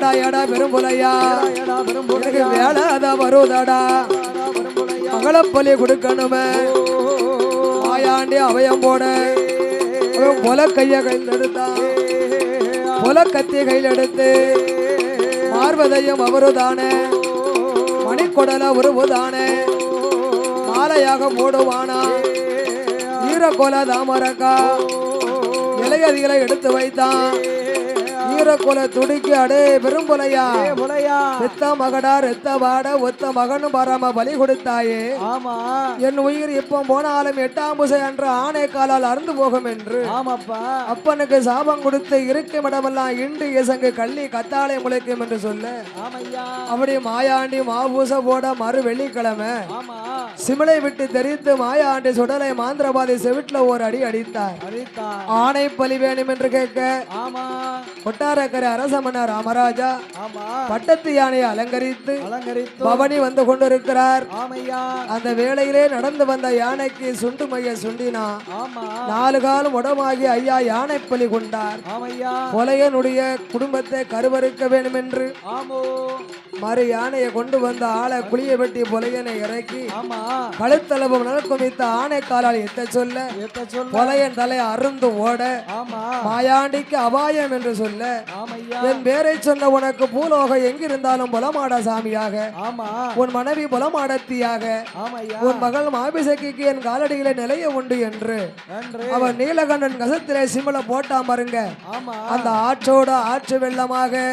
ஏடா ஏடா பெரும்புலையா எனக்கு வேளாத வருதடா மகளப்பலி கொடுக்கணுமே மாயாண்டி அவயம் போட பொல கைய கையில் எடுத்தான் பொல கத்திய கையில் எடுத்து மார்வதையும் அவருதானே மணிக்கொடல உருவுதானே மாலையாக மூடுவானா ஈரக்கோல தாமரக்கா இலையதிகளை எடுத்து வைத்தான் ஈரக்கோல துடிக்கி அடே பெரும்புலையா பெத்த மகடா ரெத்த வாட ஒத்த மகனும் பராம பலி கொடுத்தாயே என் உயிர் இப்ப போனாலும் 8ஆம் புசை என்ற ஆணை காலால் அறுந்து போகும் என்று அப்பனுக்கு சாபம் கொடுத்து இருக்கும் இடமெல்லாம் இண்டு இசங்கு கள்ளி கத்தாழை முளைக்கும் என்று சொல்ல அப்படி மாயாண்டி மாபூச போட மறு வெள்ளிக்கிழமை சிமிளை விட்டு தெரித்து மாயாண்டி சுடலை மாந்திரபாதி செவிட்ல ஒரு அடி அடித்தார் ஆணை பலி வேணும் என்று கேட்க கொட்டாரக்கரை அரசமன்ன ராமராஜா பட்டத்து யானையை அலங்கரித்து பவனி வந்து கொண்டிருக்கிறார் அந்த வேளையிலே நடந்து வந்த யானைக்கு சுண்டு மைய சுண்டினா 4 காலம் உடமாகி ஐயா யானை பலி கொண்டார் கொலையனுடைய குடும்பத்தை கருவறுக்க வேண்டும் என்று மறு யானையை கொண்டு வந்த ஆளை குளிய வெட்டி பொலையனை இறக்கி கழுத்தளவு நலக்குமித்த ஆணை காலால் எத்த சொல்ல பொலையன் தலை அருந்து ஓட மாயாண்டிக்கு அபாயம் என்று சொல்ல என் பேரை சொன்ன உனக்கு பூலோகம் எங்கிருந்தாலும் புலமாட சாமியாக உன் மனைவி புலமாடத்தியாக உன் மகள் மாபிசைக்கு என் காலடியில நிலைய உண்டு என்று அவன் நீலகண்டன் கசத்திலே சிமல போட்டா பாருங்க அந்த ஆற்றோட ஆற்று வெள்ளமாக